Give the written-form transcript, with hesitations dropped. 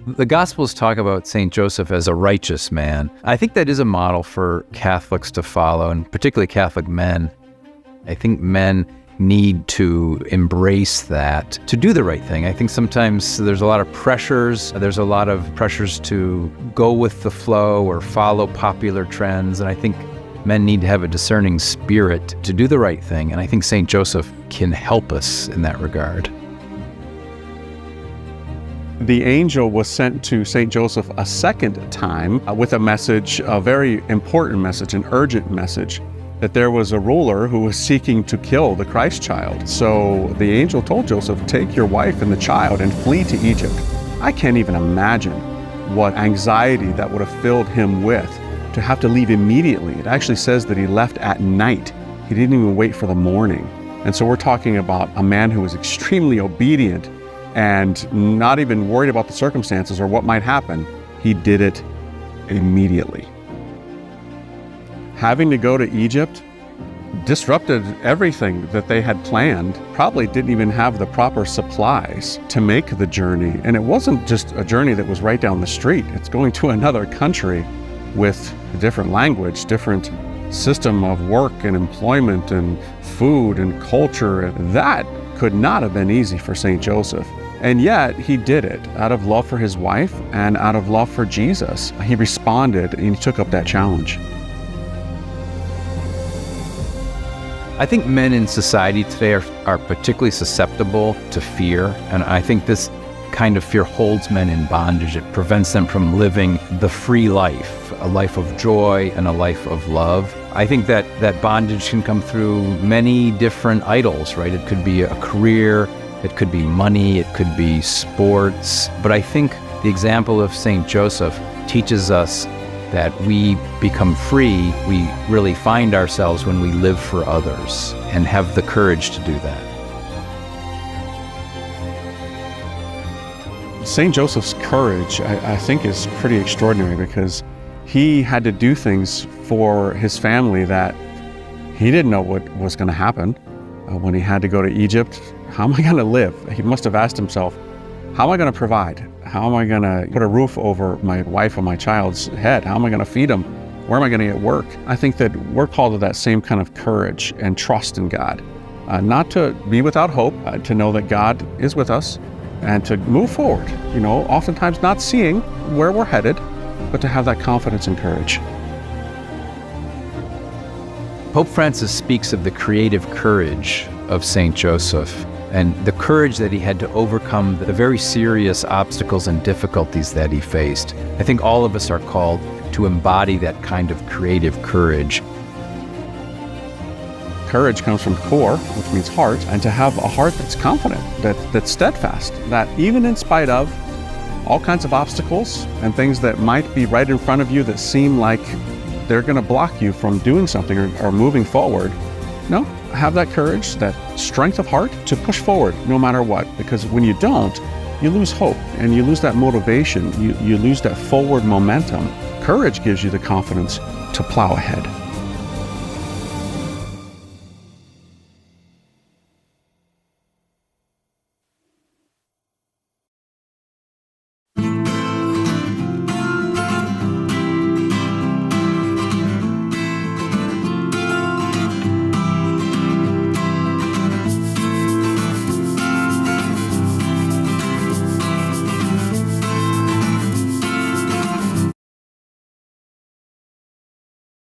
The Gospels talk about St. Joseph as a righteous man. I think that is a model for Catholics to follow, and particularly Catholic men. I think men need to embrace that, to do the right thing. I think sometimes there's a lot of pressures. There's a lot of pressures to go with the flow or follow popular trends. And I think men need to have a discerning spirit to do the right thing. And I think St. Joseph can help us in that regard. The angel was sent to St. Joseph a second time with a message, a very important message, an urgent message, that there was a ruler who was seeking to kill the Christ child. So the angel told Joseph, take your wife and the child and flee to Egypt. I can't even imagine what anxiety that would have filled him with to have to leave immediately. It actually says that he left at night. He didn't even wait for the morning. And so we're talking about a man who was extremely obedient and not even worried about the circumstances or what might happen. He did it immediately. Having to go to Egypt disrupted everything that they had planned, probably didn't even have the proper supplies to make the journey. And it wasn't just a journey that was right down the street. It's going to another country with a different language, different system of work and employment and food and culture. That could not have been easy for St. Joseph. And yet he did it out of love for his wife and out of love for Jesus. He responded and he took up that challenge. I think men in society today are particularly susceptible to fear, and I think this kind of fear holds men in bondage. It prevents them from living the free life, a life of joy and a life of love. I think that bondage can come through many different idols, right? It could be a career, it could be money, it could be sports. But I think the example of St. Joseph teaches us that we become free, we really find ourselves when we live for others and have the courage to do that. St. Joseph's courage, I think, is pretty extraordinary because he had to do things for his family that he didn't know what was going to happen. When he had to go to Egypt, how am I going to live? He must have asked himself, how am I going to provide? How am I going to put a roof over my wife and my child's head? How am I going to feed them? Where am I going to get work? I think that we're called to that same kind of courage and trust in God. Not to be without hope, to know that God is with us and to move forward. Oftentimes not seeing where we're headed, but to have that confidence and courage. Pope Francis speaks of the creative courage of St. Joseph and the courage that he had to overcome the very serious obstacles and difficulties that he faced. I think all of us are called to embody that kind of creative courage. Courage comes from cor, which means heart, and to have a heart that's confident, that's steadfast, that even in spite of all kinds of obstacles and things that might be right in front of you that seem like they're going to block you from doing something or moving forward, no, have that courage, that strength of heart to push forward no matter what. Because when you don't, you lose hope and you lose that motivation, you lose that forward momentum. Courage gives you the confidence to plow ahead.